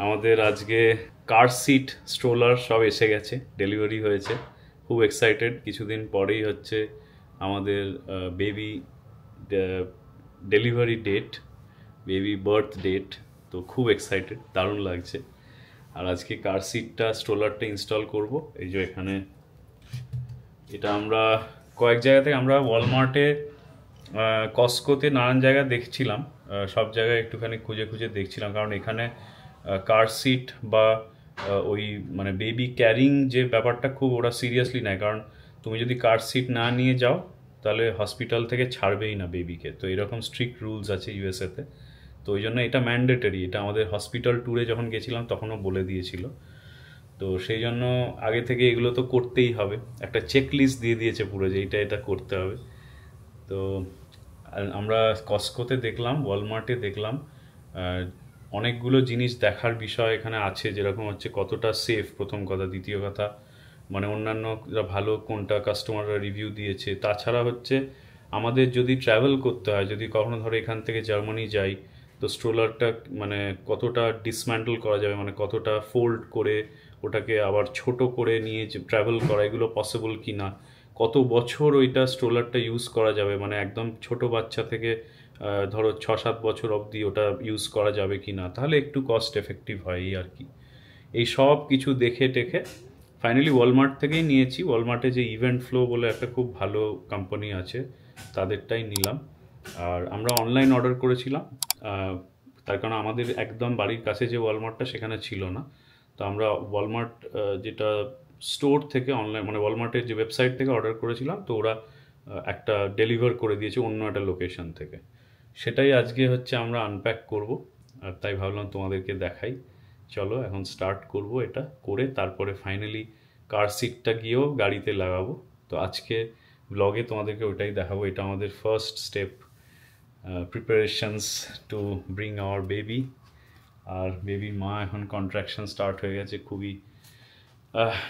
আমাদের আজকে কার seat stroller সব এসে গেছে, ডেলিভারি হয়েছে। খুব এক্সাইটেড। কিছুদিন পরেই হচ্ছে আমাদের baby delivery date, baby birth date. তো খুব এক্সাইটেড, দারুণ লাগছে। আর আজকে কার সিটটা স্ট্রোলারটা ইনস্টল করব। এই যে এখানে এটা আমরা কয়েক জায়গা থেকে, আমরা ওয়ালমার্টে, কস্কোতে, নানান জায়গায় দেখছিলাম। সব জায়গায় একটুখানি খুঁজে খুঁজে দেখছিলাম, কারণ এখানে কার সিট বা ওই মানে বেবি ক্যারিং যে ব্যাপারটা খুব ওরা সিরিয়াসলি নেয়। কারণ তুমি যদি কার সিট না নিয়ে যাও তাহলে হসপিটাল থেকে ছাড়বেই না বেবিকে। তো এরকম স্ট্রিক্ট রুলস আছে ইউএসএতে। তো ওই জন্য এটা ম্যান্ডেটরি। এটা আমাদের হসপিটাল ট্যুরে যখন গেছিলাম তখনও বলে দিয়েছিল। তো সেই জন্য আগে থেকে এগুলো তো করতেই হবে, একটা চেক লিস্ট দিয়ে দিয়েছে পুরো যে এটা করতে হবে। তো আমরা কস্কোতে দেখলাম, ওয়ালমার্টে দেখলাম, অনেকগুলো জিনিস দেখার বিষয় এখানে আছে। যেরকম হচ্ছে কতটা সেফ, প্রথম কথা। দ্বিতীয় কথা মানে অন্যান্য ভালো কোনটা কাস্টমাররা রিভিউ দিয়েছে। তাছাড়া হচ্ছে আমাদের যদি ট্রাভেল করতে হয়, যদি কখনো ধরো এখান থেকে জার্মানি যাই, তো স্ট্রোলারটা মানে কতটা ডিসম্যান্টল করা যাবে, মানে কতটা ফোল্ড করে ওটাকে আবার ছোট করে নিয়ে ট্রাভেল করা, এগুলো পসিবল কি না, কত বছর ওইটা স্ট্রোলারটা ইউজ করা যাবে, মানে একদম ছোট বাচ্চা থেকে ধরো 6-7 বছর অবধি ওটা ইউজ করা যাবে কি না, তাহলে একটু কস্ট এফেক্টিভ হয় এই আর কি। এই সব কিছু দেখে টেখে ফাইনালি ওয়ালমার্ট থেকেই নিয়েছি। ওয়ালমার্টে যে ইভেন্ট ফ্লো বলে একটা খুব ভালো কোম্পানি আছে, তাদেরটাই নিলাম। আর আমরা অনলাইন অর্ডার করেছিলাম, তার কারণ আমাদের একদম বাড়ির কাছে যে ওয়ালমার্টটা সেখানে ছিল না। তো আমরা ওয়ালমার্ট যেটা স্টোর থেকে অনলাইন, মানে ওয়ালমার্টের যে ওয়েবসাইট থেকে অর্ডার করেছিলাম, তো ওরা একটা ডেলিভার করে দিয়েছে অন্য একটা লোকেশন থেকে। সেটাই আজকে হচ্ছে আমরা আনপ্যাক করব, আর তাই ভাবলাম তোমাদেরকে দেখাই। চলো এখন স্টার্ট করব। এটা করে তারপরে ফাইনালি কার সিটটা গিয়েও গাড়িতে লাগাবো। তো আজকে ব্লগে তোমাদেরকে ওটাই দেখাবো। এটা আমাদের first step, preparations to bring our baby. আর বেবির মা এখন কন্ট্রাকশন স্টার্ট হয়ে গেছে, খুবই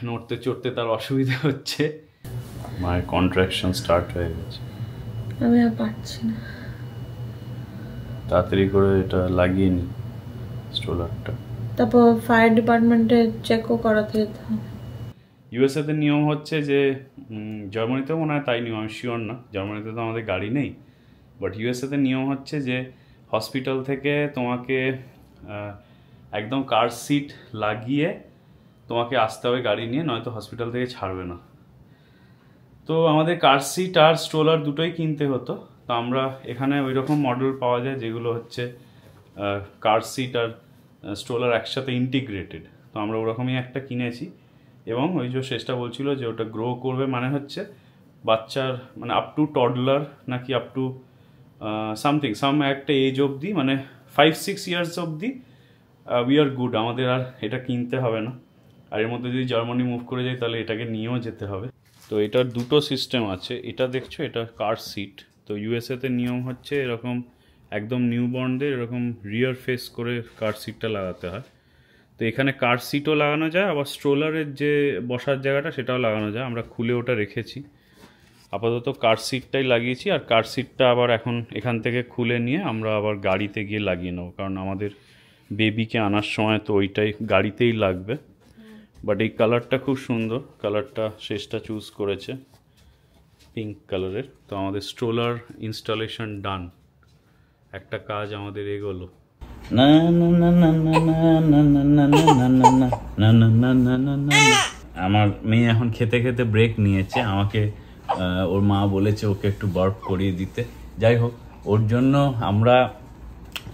নড়তে চড়তে তার অসুবিধা হচ্ছে। মায়ের কন্ট্রাকশন স্টার্ট হয়ে গেছে, আমি আর পারছি না। তাড়াতাড়ি করে এটা লাগিয়ে নি স্ট্রোলারটা। তারপর ফায়ার ডিপার্টমেন্টে চেকও করাতে যেতে হবে। ইউএসএতে নিয়ম হচ্ছে যে, জার্মানিতেও মনে হয় তাই নিয়ম, আমি শিওর না, জার্মানিতে তো আমাদের গাড়ি নেই। বাট ইউএসএতে নিয়ম হচ্ছে যে হসপিটাল থেকে তোমাকে একদম কার সিট লাগিয়ে তোমাকে আসতে হবে গাড়ি নিয়ে, নয়তো হসপিটাল থেকে ছাড়বে না। তো আমাদের কার সিট আর স্ট্রোলার দুটোই কিনতে হতো। তো আমরা এখানে ওই রকম মডেল পাওয়া যায় যেগুলো হচ্ছে কার সিট আর স্ট্রোলার একসাথে ইন্টিগ্রেটেড। তো আমরা ওরকমই একটা কিনেছি। এবং ওই যে শেষটা বলছিল যে ওটা গ্রো করবে, মানে হচ্ছে বাচ্চার মানে আপ টু টডলার নাকি আপ টু সাম একটা এজ অবধি, মানে 5-6 ইয়ার্স অবধি উই আর গুড, আমাদের আর এটা কিনতে হবে না। আর এর মধ্যে যদি জার্মানি মুভ করে যাই তাহলে এটাকে নিয়েও যেতে হবে। তো এটার দুটো সিস্টেম আছে। এটা দেখছো, এটা কার সিট। তো ইউএসএতে নিয়ম হচ্ছে এরকম একদম নিউবর্নদের এরকম রিয়ার ফেস করে কার সিটটা লাগাতে হয়। তো এখানে কার সিটও লাগানো যায়, আবার স্ট্রোলারের যে বসার জায়গাটা সেটাও লাগানো যায়। আমরা খুলে ওটা রেখেছি। আপাতত কার সিটটাই লাগিয়েছি। আর কার সিটটা আবার এখন এখান থেকে খুলে নিয়ে আমরা আবার গাড়িতে গিয়ে লাগিয়ে নেবো, কারণ আমাদের বেবিকে আনার সময় তো ওইটাই গাড়িতেই লাগবে। বাট এই কালারটা খুব সুন্দর, কালারটা শেষটা চুজ করেছে পিঙ্ক কালারের। তো আমাদের স্ট্রোলার ইনস্টলেশন ডান, একটা কাজ আমাদের এগোলো। না না না না না না না না না না না না না না না না না না। আমার মেয়ে এখন খেতে খেতে ব্রেক নিয়েছে, আমাকে ওর মা বলেছে ওকে একটু বার্প করিয়ে দিতে। যাই হোক, ওর জন্য আমরা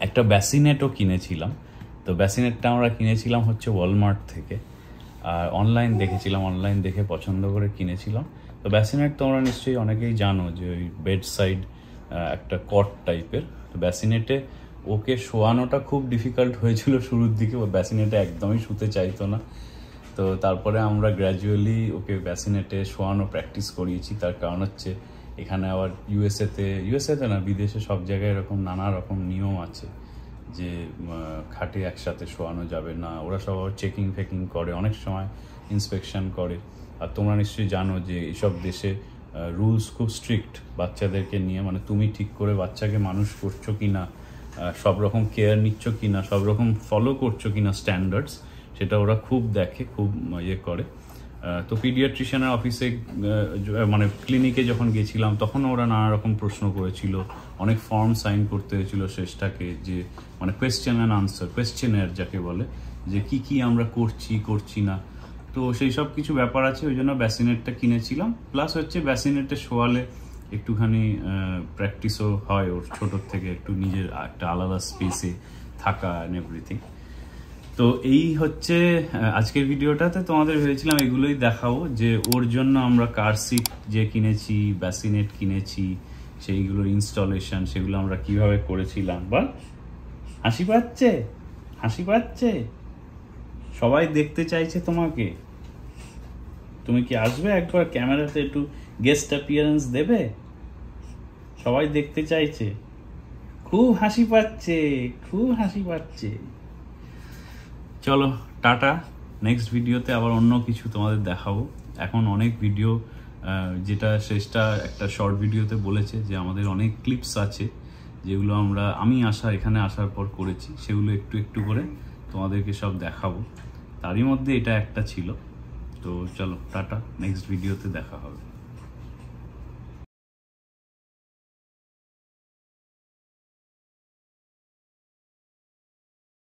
একটা ব্যাসিনেটও কিনেছিলাম। তো ব্যাসিনেটটা আমরা কিনেছিলাম হচ্ছে ওয়ালমার্ট থেকে, আর অনলাইন দেখেছিলাম, অনলাইন দেখে পছন্দ করে কিনেছিলাম। তো ব্যাসিনেট তোমরা নিশ্চয়ই অনেকেই জানো যে ওই বেড সাইড একটা কট টাইপের। তো ব্যাসিনেটে ওকে শোয়ানোটা খুব ডিফিকাল্ট হয়েছিল শুরুর দিকে, ও ব্যাসিনেটে একদমই শুতে চাইতো না। তো তারপরে আমরা গ্র্যাজুয়ালি ওকে ব্যাসিনেটে শোয়ানো প্র্যাকটিস করিয়েছি। তার কারণ হচ্ছে এখানে আবার ইউএসএতে না, বিদেশে সব জায়গায় এরকম নানা রকম নিয়ম আছে যে খাটে একসাথে শোয়ানো যাবে না। ওরা সব চেকিং ফেকিং করে, অনেক সময় ইন্সপেকশন করে। আর তোমরা নিশ্চয়ই জানো যে এইসব দেশে রুলস খুব স্ট্রিক্ট বাচ্চাদেরকে নিয়ে, মানে তুমি ঠিক করে বাচ্চাকে মানুষ করছো কি না, সব রকম কেয়ার নিচ্ছ কিনা, সব রকম ফলো করছো কিনা স্ট্যান্ডার্ডস, সেটা ওরা খুব দেখে, খুব ইয়ে করে। তো পিডিয়াট্রিশিয়ানের অফিসে মানে ক্লিনিকে যখন গেছিলাম তখন ওরা নানা রকম প্রশ্ন করেছিল, অনেক ফর্ম সাইন করতে হয়েছিল শেষটাকে, যে মানে কোয়েশ্চেন অ্যান্ড আনসার, কোয়েশ্চেনের যাকে বলে, যে কি কি আমরা করছি না। তো সেই সব কিছু ব্যাপার আছে, ওই জন্য ব্যাসিনেটটা কিনেছিলাম। প্লাস হচ্ছে ব্যাসিনেটে শোয়ালে একটুখানি প্র্যাকটিসও হয় ওর, ছোটোর থেকে একটু নিজের একটা আলাদা স্পেসে থাকা অ্যান্ড এভরিথিং। তো এই হচ্ছে আজকের ভিডিওটাতে তোমাদের ভেবেছিলাম এগুলোই দেখাবো, যে ওর জন্য আমরা কার সিট যে কিনেছি, ব্যাসিনেট কিনেছি, সেইগুলোর ইনস্টলেশন, সেগুলো আমরা কিভাবে করেছিলাম। বল, হাসি পাচ্ছে? হাসি পাচ্ছে? সবাই দেখতে চাইছে তোমাকে। তুমি কি আসবে একবার ক্যামেরাতে একটু গেস্ট অ্যাপিয়ারেন্স দেবে? সবাই দেখতে চাইছে, খুব হাসি পাচ্ছে, খুব হাসি পাচ্ছে। চলো টাটা, নেক্সট ভিডিওতে আবার অন্য কিছু তোমাদের দেখাবো। এখন অনেক ভিডিও, যেটা শেষটা একটা শর্ট ভিডিওতে বলেছে যে আমাদের অনেক ক্লিপস আছে যেগুলো আমি এখানে আসার পর করেছি, সেগুলো একটু একটু করে তোমাদেরকে সব দেখাবো। তারই মধ্যে এটা একটা ছিল। তো চলো টাটা, নেক্সট ভিডিওতে দেখা হবে।